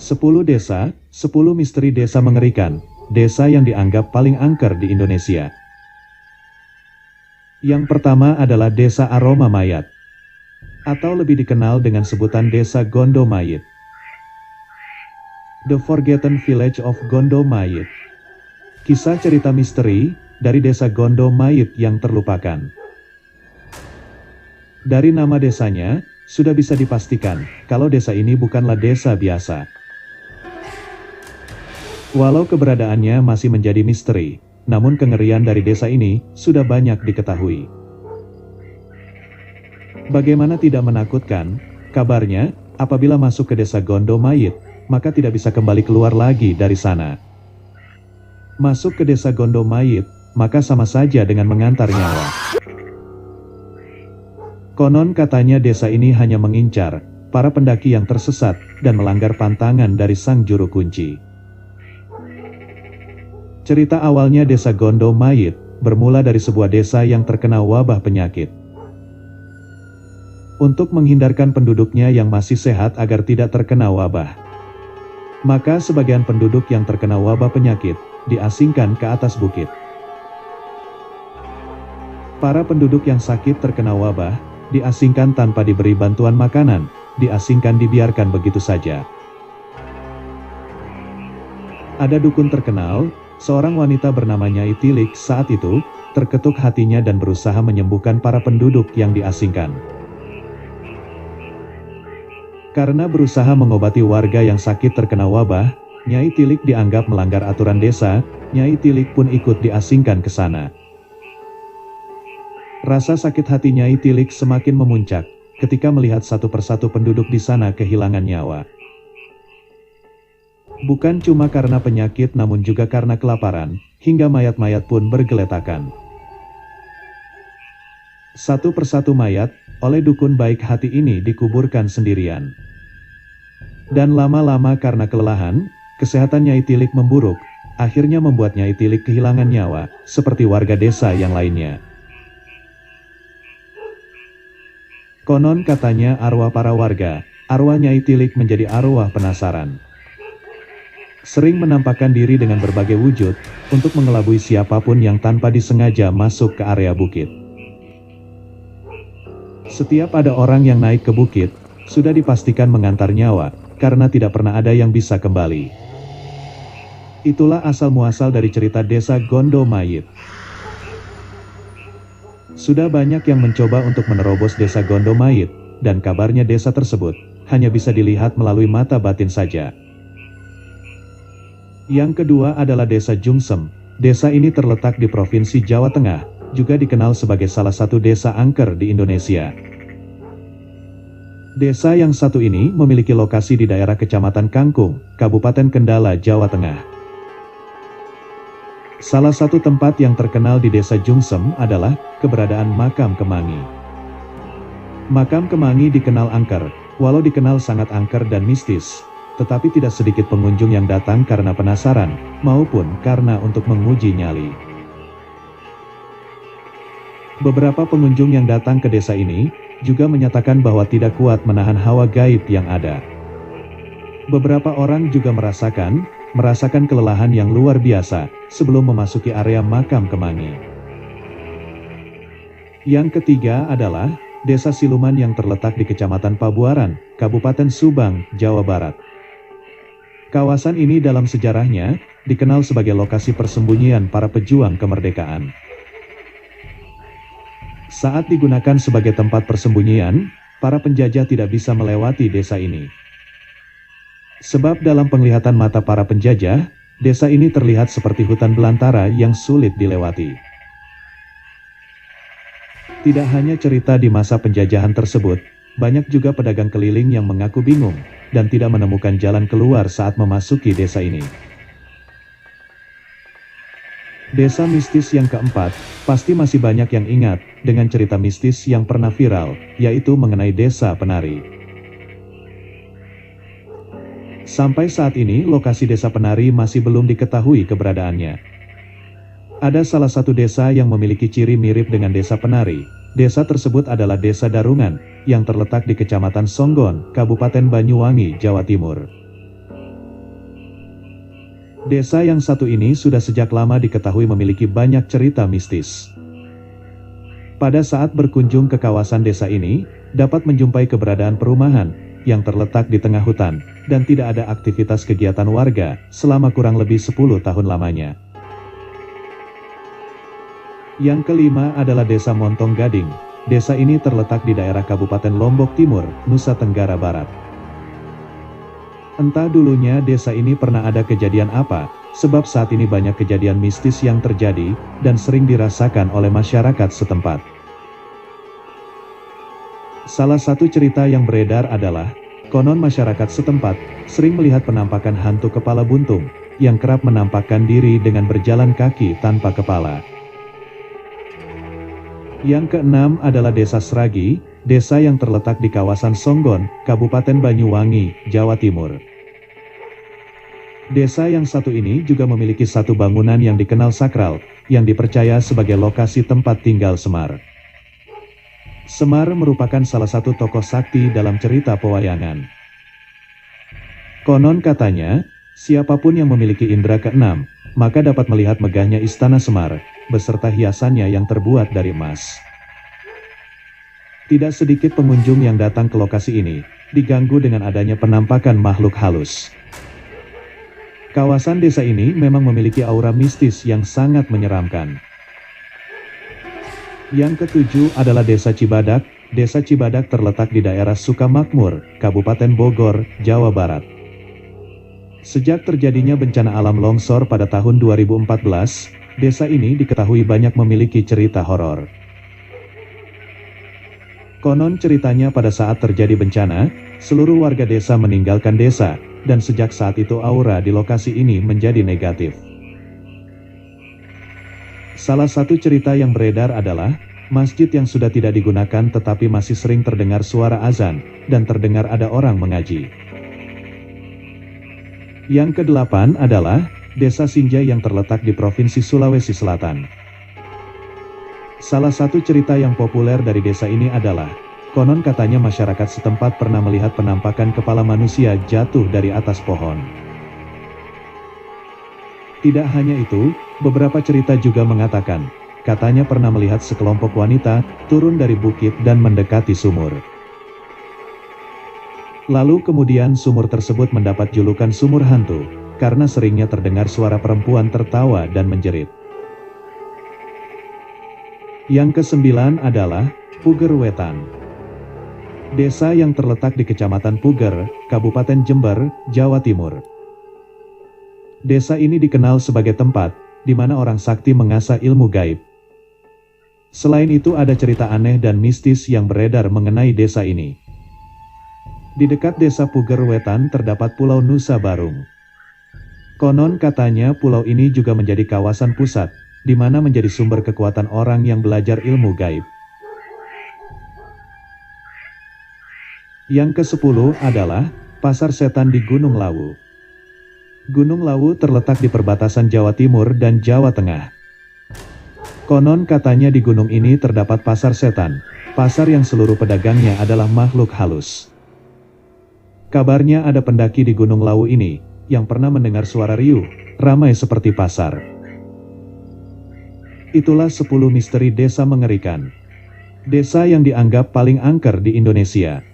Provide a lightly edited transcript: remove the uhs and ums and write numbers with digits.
10 desa, 10 misteri desa mengerikan, desa yang dianggap paling angker di Indonesia. Yang pertama adalah Desa Aroma Mayat, atau lebih dikenal dengan sebutan Desa Gondo Mayit. The Forgotten Village of Gondo Mayit. Kisah cerita misteri dari Desa Gondo Mayit yang terlupakan. Dari nama desanya, sudah bisa dipastikan kalau desa ini bukanlah desa biasa. Walau keberadaannya masih menjadi misteri, namun kengerian dari desa ini sudah banyak diketahui. Bagaimana tidak menakutkan, kabarnya, apabila masuk ke Desa Gondo Mayit, maka tidak bisa kembali keluar lagi dari sana. Masuk ke Desa Gondo Mayit, maka sama saja dengan mengantar nyawa. Konon katanya desa ini hanya mengincar para pendaki yang tersesat dan melanggar pantangan dari sang juru kunci. Cerita awalnya Desa Gondo Mayit bermula dari sebuah desa yang terkena wabah penyakit. Untuk menghindarkan penduduknya yang masih sehat agar tidak terkena wabah, maka sebagian penduduk yang terkena wabah penyakit diasingkan ke atas bukit. Para penduduk yang sakit terkena wabah diasingkan tanpa diberi bantuan makanan, diasingkan dibiarkan begitu saja. Ada dukun terkenal, seorang wanita bernama Nyai Tilik saat itu terketuk hatinya dan berusaha menyembuhkan para penduduk yang diasingkan. Karena berusaha mengobati warga yang sakit terkena wabah, Nyai Tilik dianggap melanggar aturan desa. Nyai Tilik pun ikut diasingkan ke sana. Rasa sakit hati Nyai Tilik semakin memuncak ketika melihat satu persatu penduduk di sana kehilangan nyawa. Bukan cuma karena penyakit namun juga karena kelaparan, hingga mayat-mayat pun bergeletakan. Satu persatu mayat, oleh dukun baik hati ini dikuburkan sendirian. Dan lama-lama karena kelelahan, kesehatan Nyai Tilik memburuk, akhirnya membuat Nyai Tilik kehilangan nyawa, seperti warga desa yang lainnya. Konon katanya arwah para warga, arwah Nyai Tilik menjadi arwah penasaran. Sering menampakkan diri dengan berbagai wujud, untuk mengelabui siapapun yang tanpa disengaja masuk ke area bukit. Setiap ada orang yang naik ke bukit, sudah dipastikan mengantar nyawa, karena tidak pernah ada yang bisa kembali. Itulah asal-muasal dari cerita Desa Gondo Mayit. Sudah banyak yang mencoba untuk menerobos Desa Gondo Mayit, dan kabarnya desa tersebut hanya bisa dilihat melalui mata batin saja. Yang kedua adalah Desa Jungsem. Desa ini terletak di Provinsi Jawa Tengah, juga dikenal sebagai salah satu desa angker di Indonesia. Desa yang satu ini memiliki lokasi di daerah Kecamatan Kangkung, Kabupaten Kendala, Jawa Tengah. Salah satu tempat yang terkenal di Desa Jungsem adalah keberadaan Makam Kemangi. Makam Kemangi dikenal angker, walau dikenal sangat angker dan mistis, tetapi tidak sedikit pengunjung yang datang karena penasaran, maupun karena untuk menguji nyali. Beberapa pengunjung yang datang ke desa ini, juga menyatakan bahwa tidak kuat menahan hawa gaib yang ada. Beberapa orang juga merasakan kelelahan yang luar biasa, sebelum memasuki area Makam Kemangi. Yang ketiga adalah, Desa Siluman yang terletak di Kecamatan Pabuaran, Kabupaten Subang, Jawa Barat. Kawasan ini dalam sejarahnya, dikenal sebagai lokasi persembunyian para pejuang kemerdekaan. Saat digunakan sebagai tempat persembunyian, para penjajah tidak bisa melewati desa ini. Sebab dalam penglihatan mata para penjajah, desa ini terlihat seperti hutan belantara yang sulit dilewati. Tidak hanya cerita di masa penjajahan tersebut, banyak juga pedagang keliling yang mengaku bingung, dan tidak menemukan jalan keluar saat memasuki desa ini. Desa mistis yang keempat, pasti masih banyak yang ingat, dengan cerita mistis yang pernah viral, yaitu mengenai Desa Penari. Sampai saat ini, lokasi Desa Penari masih belum diketahui keberadaannya. Ada salah satu desa yang memiliki ciri mirip dengan desa penari. Desa tersebut adalah Desa Darungan, yang terletak di Kecamatan Songgon, Kabupaten Banyuwangi, Jawa Timur. Desa yang satu ini sudah sejak lama diketahui memiliki banyak cerita mistis. Pada saat berkunjung ke kawasan desa ini, dapat menjumpai keberadaan perumahan yang terletak di tengah hutan, dan tidak ada aktivitas kegiatan warga selama kurang lebih 10 tahun lamanya. Yang kelima adalah Desa Montong Gading. Desa ini terletak di daerah Kabupaten Lombok Timur, Nusa Tenggara Barat. Entah dulunya desa ini pernah ada kejadian apa, sebab saat ini banyak kejadian mistis yang terjadi, dan sering dirasakan oleh masyarakat setempat. Salah satu cerita yang beredar adalah, konon masyarakat setempat sering melihat penampakan hantu kepala buntung, yang kerap menampakkan diri dengan berjalan kaki tanpa kepala. Yang keenam adalah Desa Sragi, desa yang terletak di kawasan Songgon, Kabupaten Banyuwangi, Jawa Timur. Desa yang satu ini juga memiliki satu bangunan yang dikenal sakral, yang dipercaya sebagai lokasi tempat tinggal Semar. Semar merupakan salah satu tokoh sakti dalam cerita pewayangan. Konon katanya, siapapun yang memiliki indera keenam, maka dapat melihat megahnya Istana Semar, beserta hiasannya yang terbuat dari emas. Tidak sedikit pengunjung yang datang ke lokasi ini, diganggu dengan adanya penampakan makhluk halus. Kawasan desa ini memang memiliki aura mistis yang sangat menyeramkan. Yang ketujuh adalah Desa Cibadak. Desa Cibadak terletak di daerah Sukamakmur, Kabupaten Bogor, Jawa Barat. Sejak terjadinya bencana alam longsor pada tahun 2014, desa ini diketahui banyak memiliki cerita horor. Konon ceritanya pada saat terjadi bencana, seluruh warga desa meninggalkan desa, dan sejak saat itu aura di lokasi ini menjadi negatif. Salah satu cerita yang beredar adalah, masjid yang sudah tidak digunakan tetapi masih sering terdengar suara azan, dan terdengar ada orang mengaji. Yang kedelapan adalah, Desa Sinjai yang terletak di Provinsi Sulawesi Selatan. Salah satu cerita yang populer dari desa ini adalah, konon katanya masyarakat setempat pernah melihat penampakan kepala manusia jatuh dari atas pohon. Tidak hanya itu, beberapa cerita juga mengatakan, katanya pernah melihat sekelompok wanita turun dari bukit dan mendekati sumur. Lalu kemudian sumur tersebut mendapat julukan sumur hantu, karena seringnya terdengar suara perempuan tertawa dan menjerit. Yang kesembilan adalah Puger Wetan. Desa yang terletak di Kecamatan Puger, Kabupaten Jember, Jawa Timur. Desa ini dikenal sebagai tempat di mana orang sakti mengasah ilmu gaib. Selain itu ada cerita aneh dan mistis yang beredar mengenai desa ini. Di dekat desa Puger Wetan terdapat Pulau Nusa Barung. Konon katanya pulau ini juga menjadi kawasan pusat, di mana menjadi sumber kekuatan orang yang belajar ilmu gaib. Yang ke-10 adalah Pasar Setan di Gunung Lawu. Gunung Lawu terletak di perbatasan Jawa Timur dan Jawa Tengah. Konon katanya di gunung ini terdapat pasar setan, pasar yang seluruh pedagangnya adalah makhluk halus. Kabarnya ada pendaki di Gunung Lawu ini, yang pernah mendengar suara riuh, ramai seperti pasar. Itulah 10 misteri desa mengerikan. Desa yang dianggap paling angker di Indonesia.